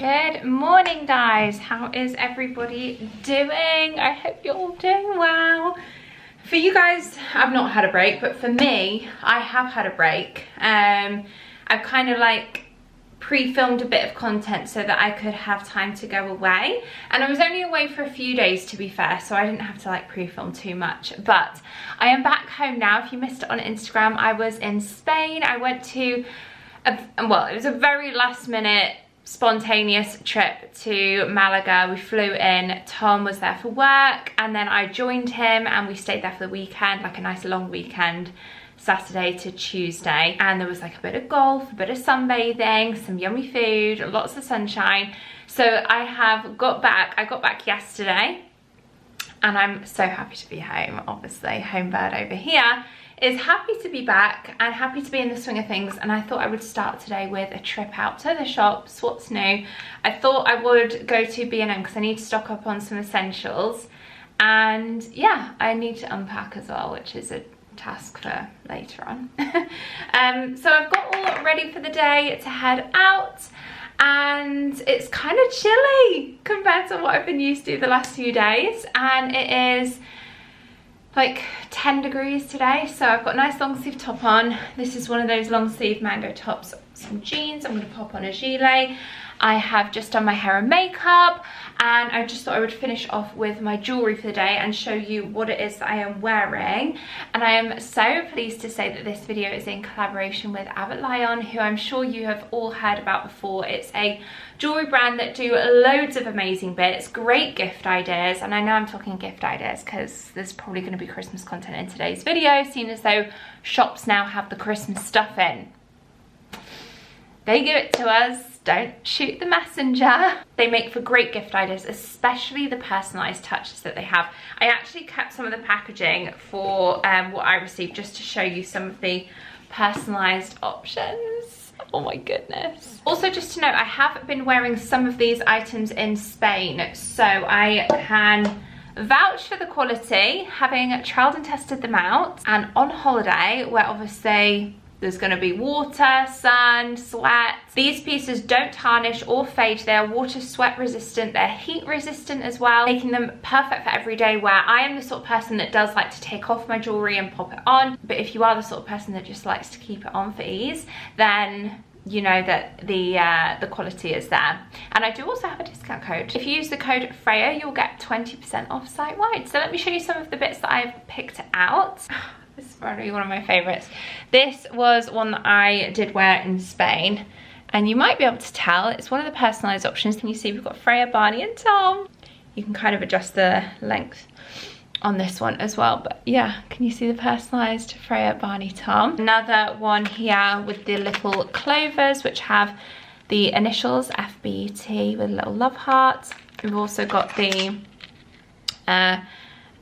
Good morning, guys. How is everybody doing? I hope you're all doing well. For you guys, I've not had a break, but for me, I have had a break. I've kind of like pre-filmed a bit of content so that I could have time to go away, and I was only away for a few days, to be fair, so I didn't have to like pre-film too much. But I am back home now. If you missed it on Instagram, I was in Spain. I went to well, it was a very last minute spontaneous trip to Malaga. We flew in, Tom was there for work, and then I joined him and we stayed there for the weekend, like a nice long weekend, Saturday to Tuesday. And there was like a bit of golf, a bit of sunbathing, some yummy food, lots of sunshine. So I got back yesterday, and I'm so happy to be home. Obviously, home bird over here is happy to be back and happy to be in the swing of things. And I thought I would start today with a trip out to the shops. What's new? I thought I would go to B&M because I need to stock up on some essentials, and yeah, I need to unpack as well, which is a task for later on. So I've got all ready for the day to head out, and it's kind of chilly compared to what I've been used to the last few days, and it is like 10 degrees today. So I've got a nice long sleeve top on. This is one of those long sleeve mango tops, some jeans. I'm going to pop on a gilet. I have just done my hair and makeup, and I just thought I would finish off with my jewellery for the day and show you what it is that I am wearing. And I am so pleased to say that this video is in collaboration with Abbott Lyon, who I'm sure you have all heard about before. It's a jewellery brand that do loads of amazing bits, great gift ideas. And I know I'm talking gift ideas because there's probably going to be Christmas content in today's video, seeing as though shops now have the Christmas stuff in. They give it to us. Don't shoot the messenger. They make for great gift ideas, especially the personalised touches that they have. I actually kept some of the packaging for what I received, just to show you some of the personalised options. Oh my goodness. Also, just to note, I have been wearing some of these items in Spain, so I can vouch for the quality, having trialed and tested them out. And on holiday, where obviously there's going to be water, sun, sweat, these pieces don't tarnish or fade. They are water sweat resistant, they're heat resistant as well, making them perfect for everyday wear. I am the sort of person that does like to take off my jewellery and pop it on, but if you are the sort of person that just likes to keep it on for ease, then you know that the quality is there. And I do also have a discount code. If you use the code Freya, you'll get 20% off site-wide. So let me show you some of the bits that I've picked out. This is probably one of my favorites. This was one that I did wear in Spain, and you might be able to tell it's one of the personalized options. Can you see we've got Freya, Barney and Tom? You can kind of adjust the length on this one as well, but yeah, can you see the personalized Freya, Barney, Tom? Another one here with the little clovers, which have the initials FBT with a little love heart. We've also got the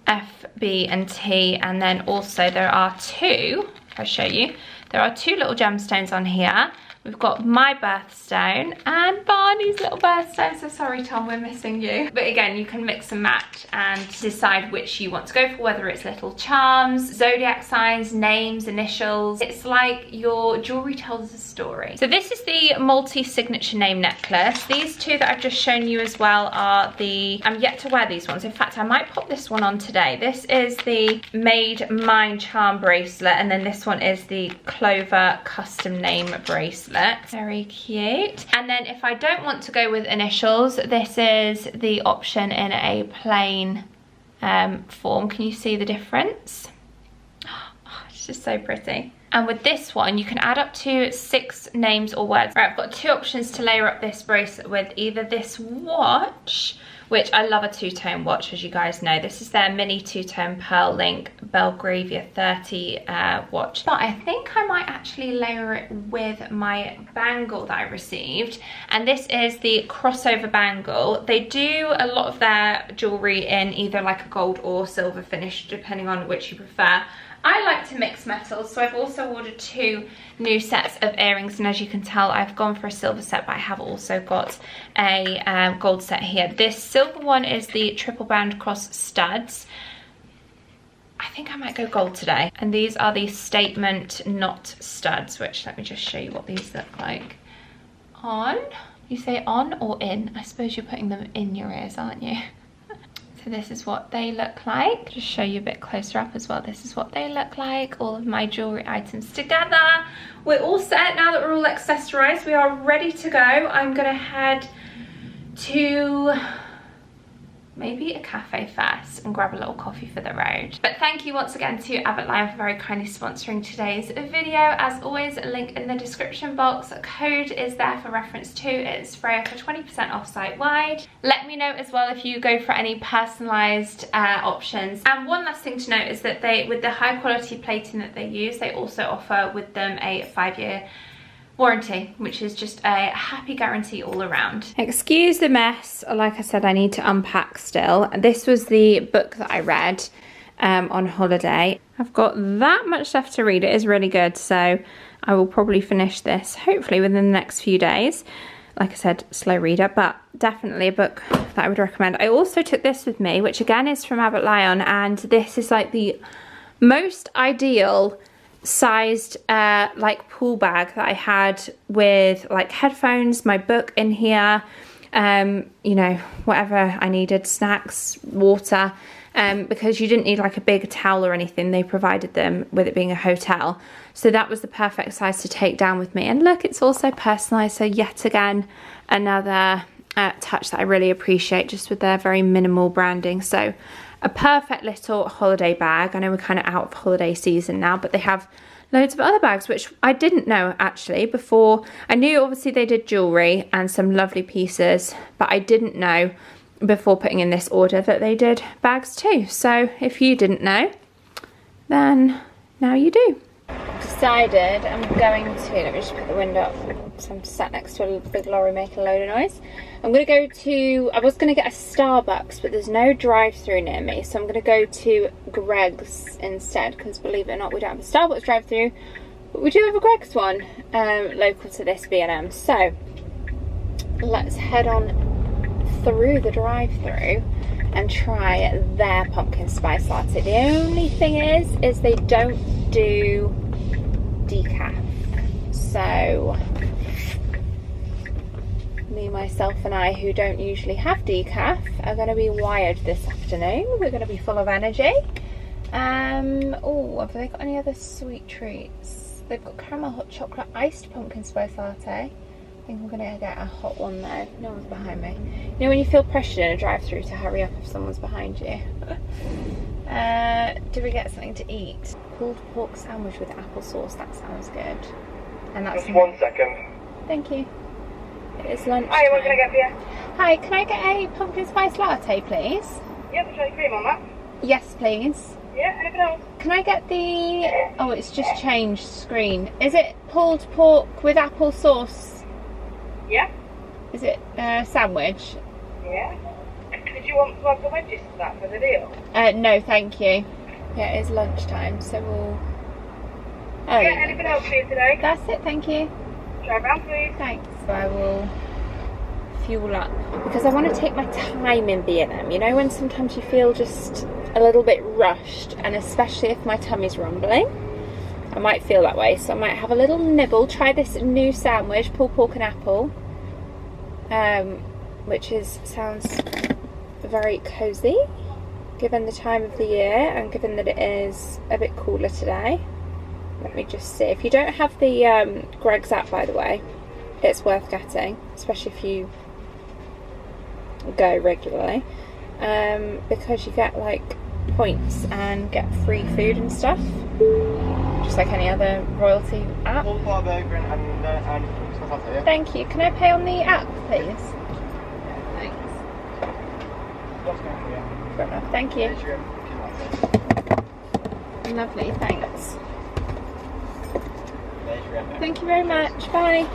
F, B and T, and then also there are two, if I show you, there are two little gemstones on here. We've got my birthstone and Barney's little birthstone. So sorry, Tom, we're missing you. But again, you can mix and match and decide which you want to go for, whether it's little charms, zodiac signs, names, initials. It's like your jewelry tells a story. So this is the multi-signature name necklace. These two that I've just shown you as well are the, I'm yet to wear these ones. In fact, I might pop this one on today. This is the Made Mine charm bracelet, and then this one is the Clover custom name bracelet. Very cute. And then if I don't want to go with initials, this is the option in a plain form. Can you see the difference? Oh, it's just so pretty. And with this one, you can add up to 6 names or words. Right, I've got 2 options to layer up this bracelet with. Either this watch, which I love a two-tone watch, as you guys know. This is their mini two-tone pearl link Belgravia 30 watch. But I think I might actually layer it with my bangle that I received. And this is the crossover bangle. They do a lot of their jewellery in either like a gold or silver finish, depending on which you prefer. I like to mix metals, so I've also ordered 2 new sets of earrings, and as you can tell, I've gone for a silver set, but I have also got a gold set here. This silver one is the triple band cross studs. I think I might go gold today. And these are the statement knot studs, which let me just show you what these look like on. You say on or in? I suppose you're putting them in your ears, aren't you? So this is what they look like. Just show you a bit closer up as well. This is what they look like, all of my jewellery items together. We're all set now that we're all accessorised. We are ready to go. I'm gonna head to maybe a cafe first and grab a little coffee for the road. But thank you once again to Abbott Lyon for very kindly sponsoring today's video. As always, a link in the description box. A code is there for reference too. It's Freya for 20% off site-wide. Let me know as well if you go for any personalised options. And one last thing to note is that they, with the high quality plating that they use, they also offer with them a 5-year warranty, which is just a happy guarantee all around. Excuse the mess. Like I said, I need to unpack still. This was the book that I read on holiday. I've got that much left to read. It is really good, so I will probably finish this hopefully within the next few days. Like I said, slow reader, but definitely a book that I would recommend. I also took this with me, which again is from Abbott Lyon, and this is like the most ideal sized like pool bag that I had, with like headphones, my book in here, you know, whatever I needed, snacks, water, because you didn't need like a big towel or anything. They provided them with it being a hotel, so that was the perfect size to take down with me. And look, it's also personalized, so yet again another touch that I really appreciate, just with their very minimal branding. So a perfect little holiday bag. I know we're kind of out of holiday season now, but they have loads of other bags, which I didn't know actually before. I knew obviously they did jewellery and some lovely pieces, but I didn't know before putting in this order that they did bags too. So if you didn't know, then now you do. Decided I'm going to, let me just put the window up, so I'm sat next to a big lorry making a load of noise. I'm going to go to, I was going to get a Starbucks, but there's no drive-through near me, so I'm going to go to Greg's instead, because believe it or not, we don't have a Starbucks drive-through, but we do have a Greg's one, local to this B&M. So let's head on through the drive-through and try their pumpkin spice latte. The only thing is they don't do decaf, so me, myself and I, who don't usually have decaf, are going to be wired this afternoon. We're going to be full of energy. Oh, have they got any other sweet treats? They've got caramel hot chocolate iced pumpkin spice latte. I think I'm going to get a hot one though. No one's behind me. You know when you feel pressured in a drive-through to hurry up if someone's behind you? Do we get something to eat? Pulled pork sandwich with applesauce. That sounds good. And that's just 1 second. Thank you. It is lunch. Hi, what can I get for you? Hi, can I get a pumpkin spice latte, please? Yep, try cream on that. Yes, please. Yeah, anything else? Can I get the... Oh, it's just changed screen. Is it pulled pork with applesauce? Yeah. Is it a sandwich? Yeah. Did you want to add the wedges to that for the deal? No, thank you. Yeah, it is lunchtime, so we'll... Oh, yeah, anything else for you today? That's it, thank you. Drive around, please. Thanks. So I will fuel up, because I want to take my time in B&M. You know when sometimes you feel just a little bit rushed, and especially if my tummy's rumbling, I might feel that way. So I might have a little nibble, try this new sandwich, pulled pork and apple, which sounds very cozy given the time of the year and given that it is a bit cooler today. Let me just see. If you don't have the Greg's app, by the way, it's worth getting, especially if you go regularly, because you get like points and get free food and stuff, just like any other royalty app. Thank you. Can I pay on the app, please? Thanks. Fair enough. Thank you. Lovely. Thanks. Thank you very much. Bye.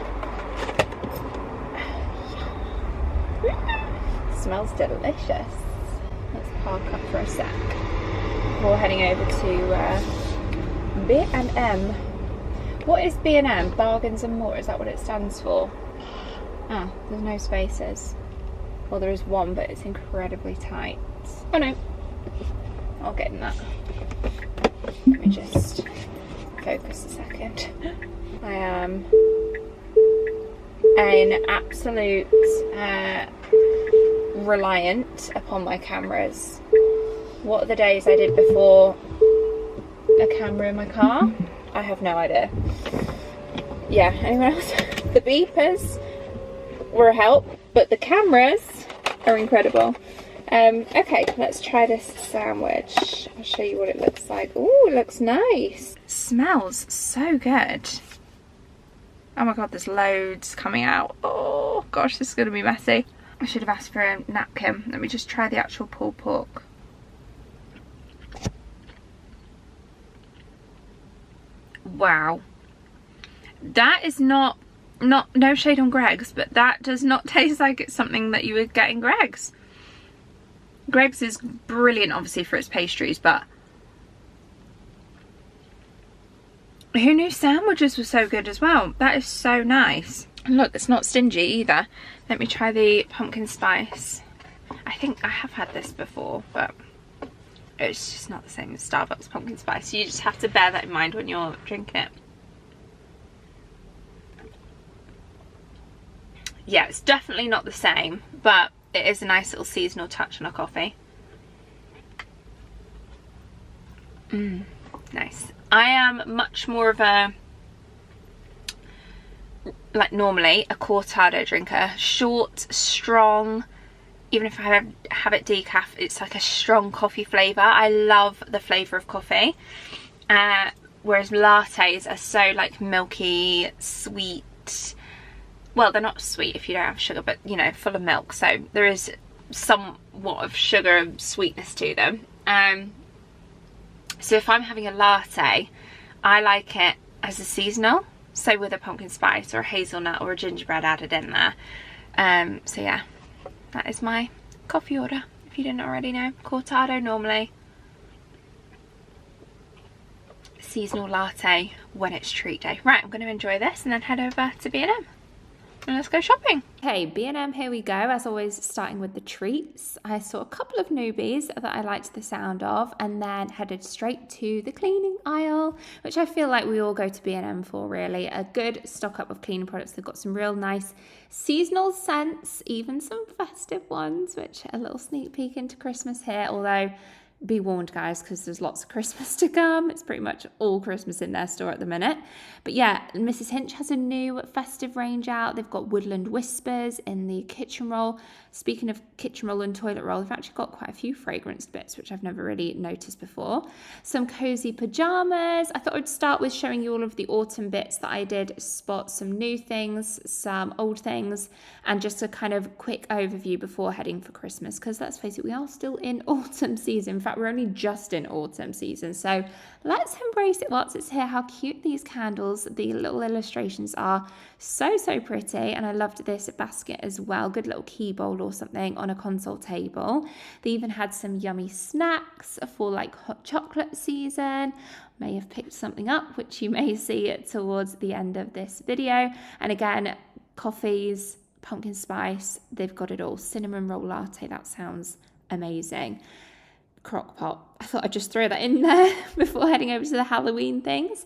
Smells delicious. Let's park up for a sec. We're heading over to B&M. What is B&M? Bargains and More. Is that what it stands for? Ah, there's no spaces. Well, there is one, but it's incredibly tight. Oh no. I'll get in that. Let me just focus a second. I am an absolute reliant upon my cameras. What are the days I did before a camera in my car? I have no idea. Yeah, anyone else? The beepers were a help, but the cameras are incredible. Okay, let's try this sandwich. I'll show you what it looks like. Oh, it looks nice. Smells so good. Oh my god, there's loads coming out. Oh gosh, this is going to be messy. I should have asked for a napkin. Let me just try the actual pulled pork. Wow. That is no shade on Greggs, but that does not taste like it's something that you would get in Greggs. Greggs is brilliant obviously for its pastries, but who knew sandwiches were so good as well? That is so nice. And look, it's not stingy either. Let me try the pumpkin spice. I think I have had this before, but it's just not the same as Starbucks pumpkin spice. So you just have to bear that in mind when you're drinking it. Yeah, it's definitely not the same, but it is a nice little seasonal touch on a coffee. Nice. I am much more of a, like normally, a cortado drinker. Short, strong, even if I have it decaf, it's like a strong coffee flavour. I love the flavour of coffee. Whereas lattes are so like milky, sweet. Well, they're not sweet if you don't have sugar, but you know, full of milk. So there is somewhat of sugar and sweetness to them. So if I'm having a latte, I like it as a seasonal. So with a pumpkin spice or a hazelnut or a gingerbread added in there. So yeah, that is my coffee order, if you didn't already know. Cortado normally. Seasonal latte when it's treat day. Right, I'm going to enjoy this and then head over to B&M. And let's go shopping. Okay, B&M, here we go. As always, starting with the treats. I saw a couple of newbies that I liked the sound of, and then headed straight to the cleaning aisle, which I feel like we all go to B&M for, really. A good stock up of cleaning products. They've got some real nice seasonal scents, even some festive ones, which a little sneak peek into Christmas here, although be warned guys, because there's lots of Christmas to come. It's pretty much all Christmas in their store at the minute. But yeah, Mrs. Hinch has a new festive range out. They've got Woodland Whispers in the kitchen roll. Speaking of kitchen roll and toilet roll, they've actually got quite a few fragranced bits, which I've never really noticed before. Some cozy pajamas. I thought I'd start with showing you all of the autumn bits that I did spot, some new things, some old things, and just a kind of quick overview before heading for Christmas, because let's face it, we are still in autumn season. In fact, we're only just in autumn season, so let's embrace it whilst it's here. How cute these candles, the little illustrations are, so pretty. And I loved this basket as well, good little key bowl or something on a console table. They even had some yummy snacks for like hot chocolate season. May have picked something up, which you may see towards the end of this video. And again, coffees, pumpkin spice, they've got it all. Cinnamon roll latte, that sounds amazing. Crock pot. I thought I'd just throw that in there before heading over to the Halloween things.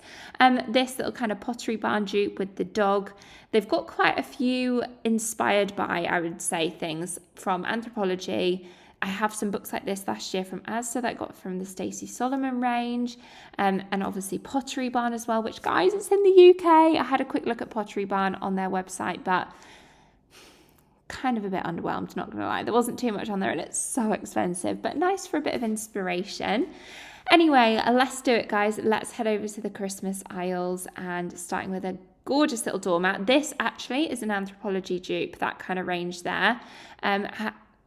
This little kind of pottery barn dupe with the dog. They've got quite a few inspired by, I would say, things from Anthropology. I have some books like this last year from Asda that I got from the Stacey Solomon range, and obviously Pottery Barn as well, which guys, it's in the UK. I had a quick look at Pottery Barn on their website, but kind of a bit underwhelmed, not gonna lie. There wasn't too much on there and it's so expensive, but nice for a bit of inspiration. Anyway, let's do it, guys. Let's head over to the Christmas aisles, and starting with a gorgeous little doormat. This actually is an Anthropology dupe, that kind of range there.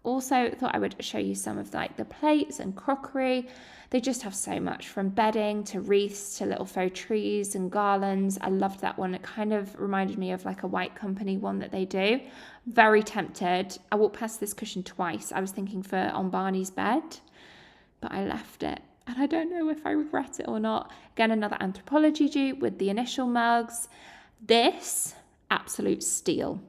Also thought I would show you some of like the plates and crockery. They just have so much, from bedding to wreaths to little faux trees and garlands. I loved that one. It kind of reminded me of like a White Company one that they do. Very tempted. I walked past this cushion twice. I was thinking for on Barney's bed, but I left it. And I don't know if I regret it or not. Again, another Anthropology dupe with the initial mugs. This, absolute steal.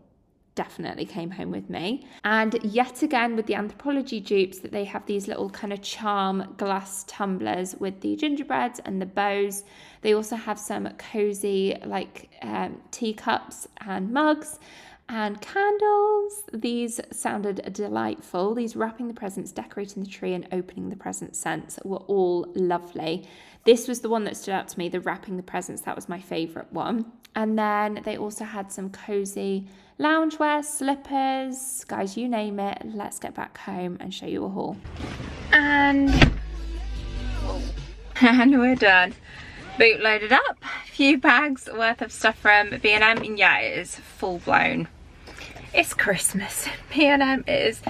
Definitely came home with me. And yet again with the Anthropology dupes, that they have these little kind of charm glass tumblers with the gingerbreads and the bows. They also have some cozy like teacups and mugs. And candles, these sounded delightful. These wrapping the presents, decorating the tree and opening the present scents were all lovely. This was the one that stood out to me, the wrapping the presents. That was my favourite one. And then they also had some cozy loungewear, slippers, guys, you name it. Let's get back home and show you a haul. And we're done. Boot loaded up, a few bags worth of stuff from B&M, and yeah, it is full blown. It's Christmas. B&M is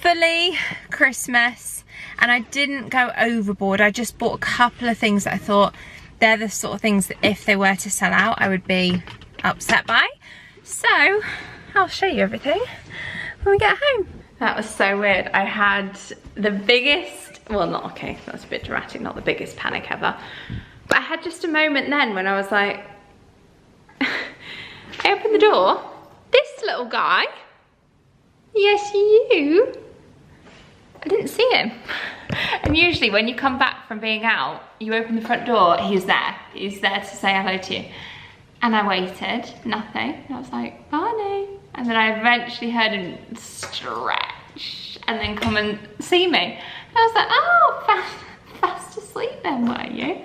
fully Christmas, and I didn't go overboard. I just bought a couple of things that I thought they're the sort of things that if they were to sell out, I would be upset by. So I'll show you everything when we get home. That was so weird. I had the biggest, well, not okay, that's a bit dramatic, not the biggest panic ever. But I had just a moment then when I was like, I opened the door, this little guy, yes you, I didn't see him. And usually when you come back from being out, you open the front door, he's there to say hello to you. And I waited, nothing, and I was like, Barney. And then I eventually heard him stretch and then come and see me. And I was like, oh, fast asleep then, were you?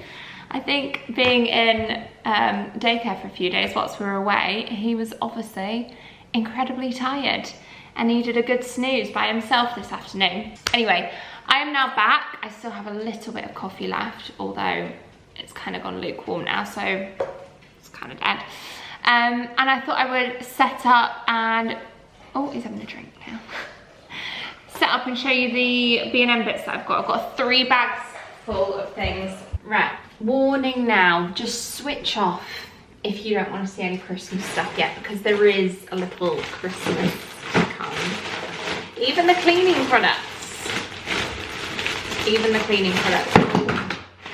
I think being in daycare for a few days whilst we were away, he was obviously incredibly tired and needed a good snooze by himself this afternoon. Anyway, I am now back. I still have a little bit of coffee left, although it's kind of gone lukewarm now, so it's kind of dead. And I thought I would set up and, oh, he's having a drink now. Set up and show you the B&M bits that I've got. I've got 3 bags full of things. Right, warning now, just switch off if you don't want to see any Christmas stuff yet, because there is a little Christmas to come. Even the cleaning products.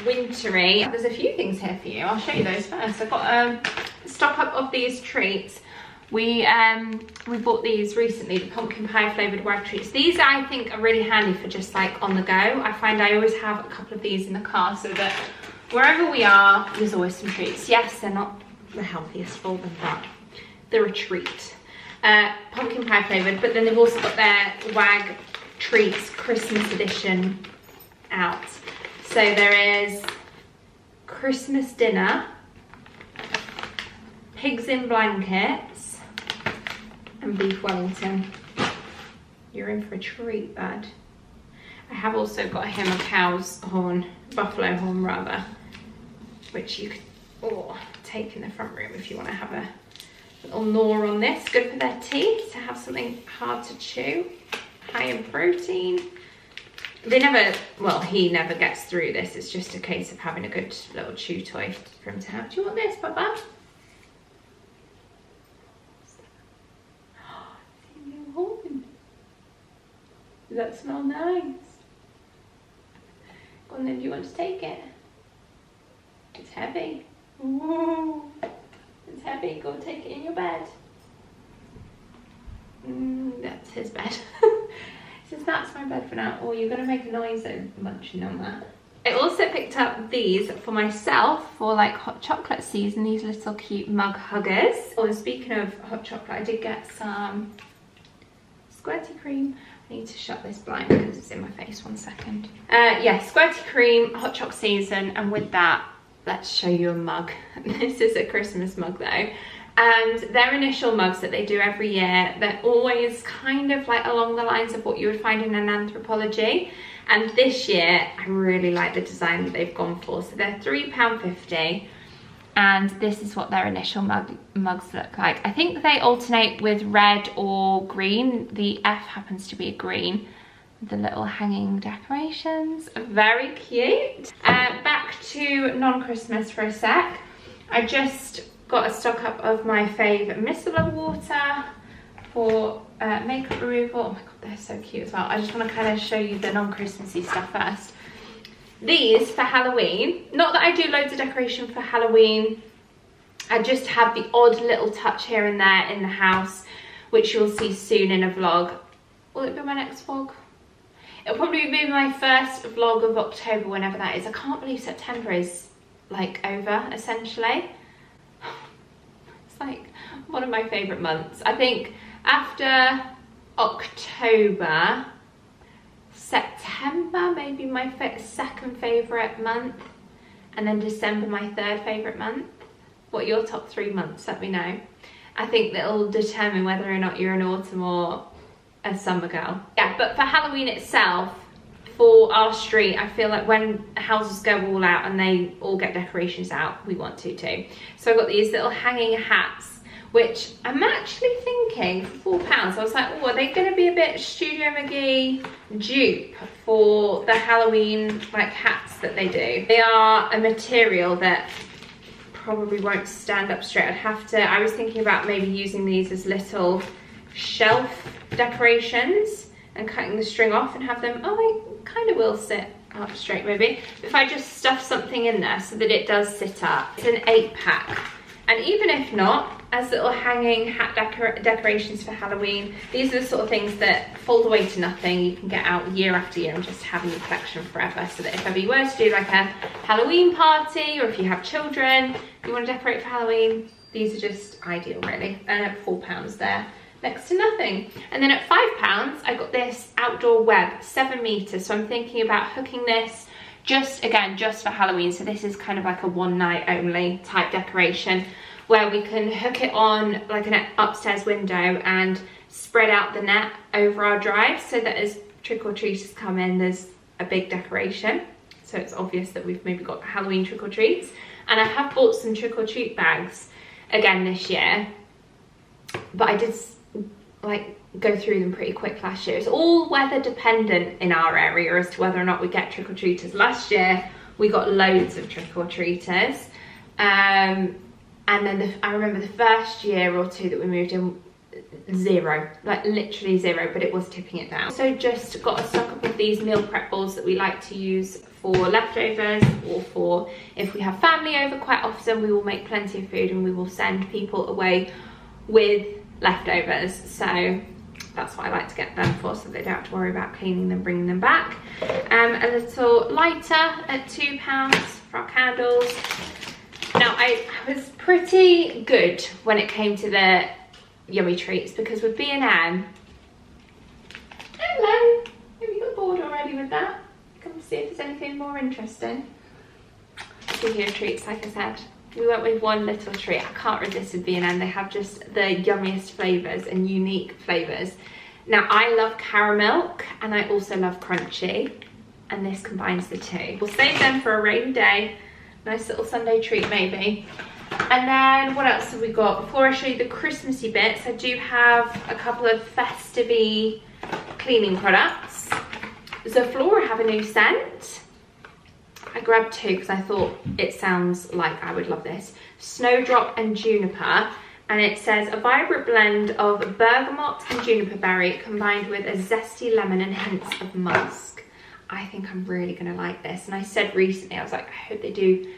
Wintry. There's a few things here for you. I'll show you those first. I've got a stock up of these treats. We bought these recently, the pumpkin pie flavoured wag treats. These I think are really handy for just like on the go. I find I always have a couple of these in the car so that wherever we are, there's always some treats. Yes, they're not the healthiest for them, but they're a treat. Pumpkin pie flavoured, but then they've also got their wag treats Christmas edition out. So there is Christmas dinner, pigs in blankets, and beef Wellington. You're in for a treat, bud. I have also got him a cow's horn, buffalo horn rather, which you could take in the front room if you want to have a little gnaw on this. Good for their teeth to have something hard to chew, high in protein. They never, well, he never gets through this. It's just a case of having a good little chew toy for him to have. Do you want this, Baba? Does that smell nice? Go on then, do you want to take it? It's heavy. Ooh, it's heavy. Go take it in your bed. That's his bed. Since that's my bed for now. Oh, you're going to make a noise munching on that. I also picked up these for myself for like hot chocolate season, these little cute mug huggers. Oh, and speaking of hot chocolate, I did get some squirty cream. I need to shut this blind because it's in my face. 1 second. Yeah, squirty cream, hot chocolate season, and with that, let's show you a mug. This is a Christmas mug though. And their initial mugs that they do every year, they're always kind of like along the lines of what you would find in an Anthropology. And this year, I really like the design that they've gone for. So they're £3.50. And this is what their initial mugs look like. I think they alternate with red or green. The F happens to be a green. The little hanging decorations, very cute. Back to non-Christmas for a sec. I just got a stock up of my fave micellar water for makeup removal. Oh my god, they're so cute as well. I just want to kind of show you the non-Christmassy stuff first. These for Halloween. Not that I do loads of decoration for Halloween. I just have the odd little touch here and there in the house, which you'll see soon in a vlog. Will it be my next vlog? It'll probably be my first vlog of October, whenever that is. I can't believe September is like over, essentially. It's like one of my favourite months. I think after October, September maybe my second favourite month, and then December my third favourite month. What are your top 3 months? Let me know. I think that'll determine whether or not you're an autumn or a summer girl. Yeah, but for Halloween itself, for our street, I feel like when houses go all out and they all get decorations out, we want to too. So I've got these little hanging hats, which I'm actually thinking for £4. I was like, oh, are they going to be a bit Studio McGee dupe for the Halloween like hats that they do? They are a material that probably won't stand up straight. I was thinking about maybe using these as little shelf decorations and cutting the string off and have them, oh, they kind of will sit up straight maybe. If I just stuff something in there so that it does sit up. It's an 8-pack. And even if not, as little hanging hat decorations for Halloween, these are the sort of things that fold away to nothing. You can get out year after year and just have in your collection forever. So that if ever you were to do like a Halloween party, or if you have children, you want to decorate for Halloween, these are just ideal really. And at £4 there, next to nothing. And then at £5, I got this outdoor web, 7 meters. So I'm thinking about hooking this just for Halloween. So this is kind of like a one night only type decoration, where we can hook it on like an upstairs window and spread out the net over our drive, so that as trick-or-treaters come in, there's a big decoration. So it's obvious that we've maybe got Halloween trick-or-treats. And I have bought some trick-or-treat bags again this year, but I did like go through them pretty quick last year. It's all weather dependent in our area as to whether or not we get trick-or-treaters. Last year we got loads of trick-or-treaters, and then I remember the first year or two that we moved in, 0, like literally 0, but it was tipping it down. So just got a stock up of these meal prep bowls that we like to use for leftovers, or for if we have family over. Quite often we will make plenty of food and we will send people away with leftovers, so that's what I like to get them for, so they don't have to worry about cleaning them, bringing them back. A little lighter at £2 for our candles. Now I was pretty good when it came to the yummy treats, because with B&M, hello, have you got bored already with that? Come see if there's anything more interesting. Speaking of treats, like I said, we went with one little treat. I can't resist with B&M. They have just the yummiest flavours and unique flavours. Now I love caramel and I also love crunchy, and this combines the two. We'll save them for a rainy day. Nice little Sunday treat maybe. And then what else have we got? Before I show you the Christmassy bits, I do have a couple of festive-y cleaning products. Zoflora have a new scent. I grabbed 2 because I thought it sounds like I would love this. Snowdrop and Juniper. And it says a vibrant blend of bergamot and juniper berry combined with a zesty lemon and hints of musk. I think I'm really gonna like this. And I said recently, I was like, I hope they do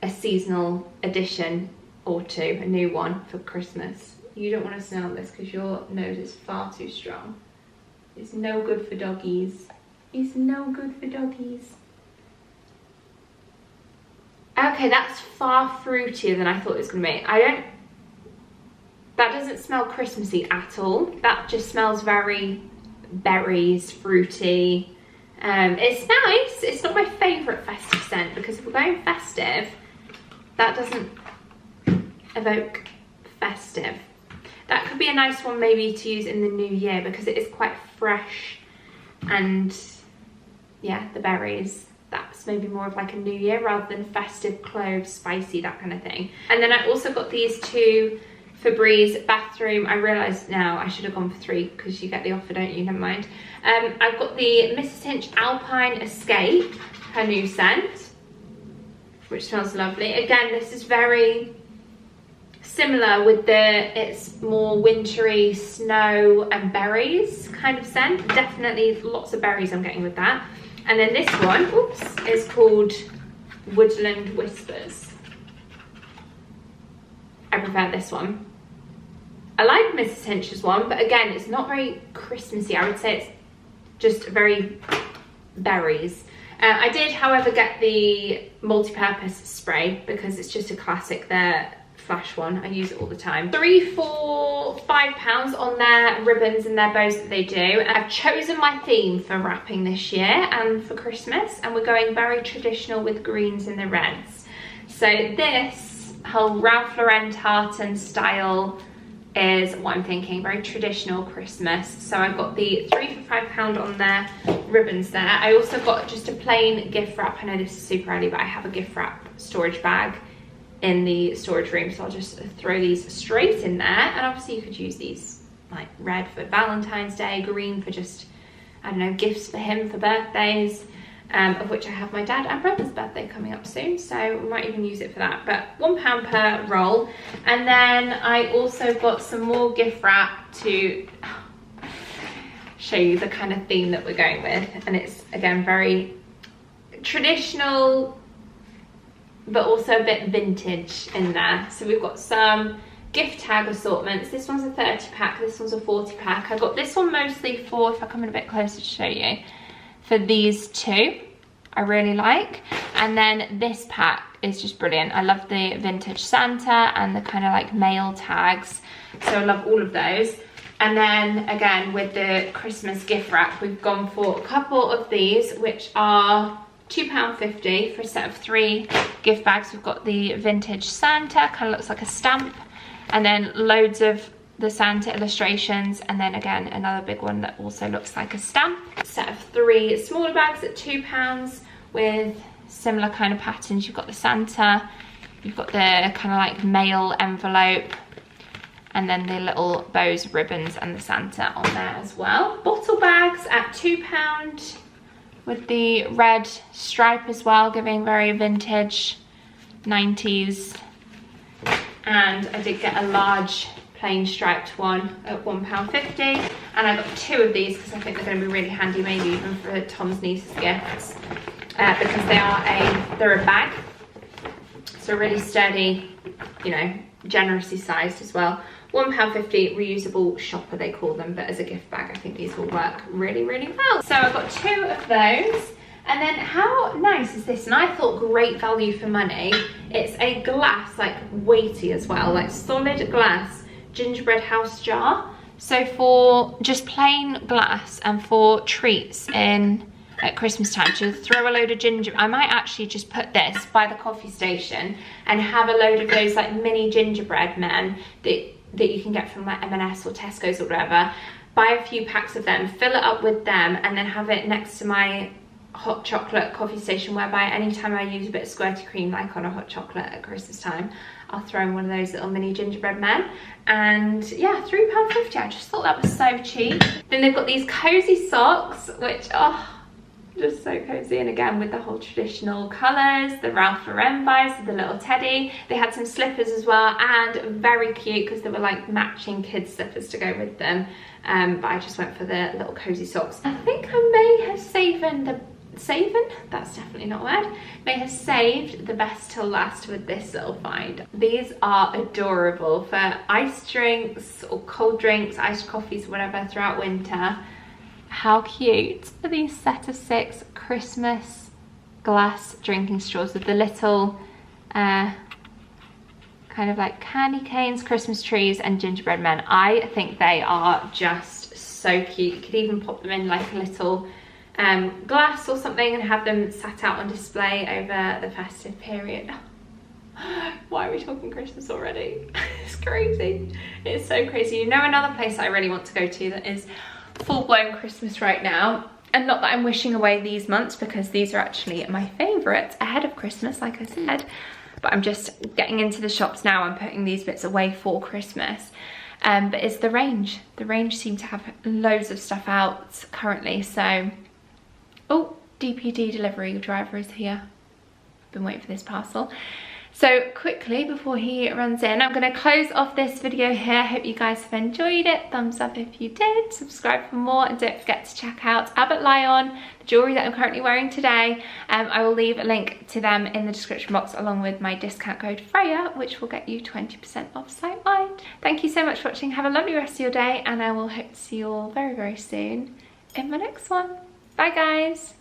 a seasonal edition or 2, a new one for Christmas. You don't want to smell this because your nose is far too strong. It's no good for doggies. It's no good for doggies. Okay, that's far fruitier than I thought it was gonna be. That doesn't smell Christmassy at all. That just smells very berries, fruity. It's nice. It's not my favourite festive scent, because if we're going festive, that doesn't evoke festive. That could be a nice one maybe to use in the new year, because it is quite fresh, and yeah, the berries. That's maybe more of like a new year rather than festive, cloves, spicy, that kind of thing. And then I also got these 2 Febreze bathroom. I realised now I should have gone for 3 because you get the offer, don't you? Never mind. I've got the Mrs. Hinch Alpine Escape, her new scent, which smells lovely. Again, this is very similar with it's more wintry snow and berries kind of scent. Definitely lots of berries I'm getting with that. And then this one, oops, is called Woodland Whispers. I prefer this one. I like Mrs. Hinch's one, but again, it's not very Christmassy. I would say it's just very berries. I did, however, get the multi-purpose spray because it's just a classic. They're flash one. I use it all the time. 3, 4, £5 on their ribbons and their bows that they do. And I've chosen my theme for wrapping this year and for Christmas, and we're going very traditional with greens and the reds. So this whole Ralph Lauren tartan style is what I'm thinking, very traditional Christmas. So I've got the 3 for £5 on their ribbons there. I also got just a plain gift wrap. I know this is super early, but I have a gift wrap storage bag in the storage room, so I'll just throw these straight in there. And obviously you could use these like red for Valentine's Day, green for just, I don't know, gifts for him for birthdays, of which I have my dad and brother's birthday coming up soon, so we might even use it for that. But £1 per roll. And then I also got some more gift wrap to show you the kind of theme that we're going with. And it's, again, very traditional, but also a bit vintage in there. So we've got some gift tag assortments. This one's a 30 pack, this one's a 40 pack. I got this one mostly for, if I come in a bit closer to show you, for these two I really like. And then this pack is just brilliant. I love the vintage Santa and the kind of like mail tags, so I love all of those. And then again with the Christmas gift wrap, we've gone for a couple of these, which are £2.50 for a set of 3 gift bags. We've got the vintage Santa, kind of looks like a stamp, and then loads of the Santa illustrations, and then again another big one that also looks like a stamp. A set of 3 smaller bags at £2 with similar kind of patterns. You've got the Santa, you've got the kind of like mail envelope, and then the little bows, ribbons, and the Santa on there as well. Bottle bags at £2 with the red stripe as well, giving very vintage 90s. And I did get a large plain striped one at £1.50, and I got 2 of these because I think they're going to be really handy, maybe even for Tom's niece's gifts, because they're a bag, so really sturdy, you know, generously sized as well. £1.50 reusable shopper they call them, but as a gift bag I think these will work really, really well. So I've got 2 of those. And then how nice is this? And I thought great value for money. It's a glass, like weighty as well, like solid glass gingerbread house jar. So for just plain glass and for treats at Christmas time, to throw a load of gingerbread, I might actually just put this by the coffee station and have a load of those like mini gingerbread men that you can get from like M&S or Tesco's or whatever. Buy a few packs of them, fill it up with them, and then have it next to my hot chocolate coffee station, whereby anytime I use a bit of squirty cream like on a hot chocolate at Christmas time, I'll throw in one of those little mini gingerbread men. And yeah, £3.50. I just thought that was so cheap. Then they've got these cozy socks, which just so cozy, and again with the whole traditional colours, the Ralph Lauren vibes with the little teddy. They had some slippers as well, and very cute because they were like matching kids slippers to go with them, but I just went for the little cozy socks. I think I may have that's definitely not a word, may have saved the best till last with this little find. These are adorable for iced drinks or cold drinks, iced coffees, whatever, throughout winter. How cute are these set of 6 Christmas glass drinking straws with the little kind of like candy canes, Christmas trees, and gingerbread men. I think they are just so cute. You could even pop them in like a little glass or something and have them sat out on display over the festive period. Why are we talking Christmas already? It's crazy. It's so crazy. You know, another place I really want to go to that is full-blown Christmas right now, and not that I'm wishing away these months, because these are actually my favourites ahead of Christmas, like I said, but I'm just getting into the shops now and putting these bits away for Christmas. But it's the Range. The Range seem to have loads of stuff out currently, so oh, DPD delivery driver is here. Been waiting for this parcel. So quickly, before he runs in, I'm going to close off this video here. Hope you guys have enjoyed it. Thumbs up if you did. Subscribe for more, and don't forget to check out Abbott Lyon, the jewellery that I'm currently wearing today. I will leave a link to them in the description box, along with my discount code Freya, which will get you 20% off site-wide. Thank you so much for watching. Have a lovely rest of your day, and I will hope to see you all very, very soon in my next one. Bye guys.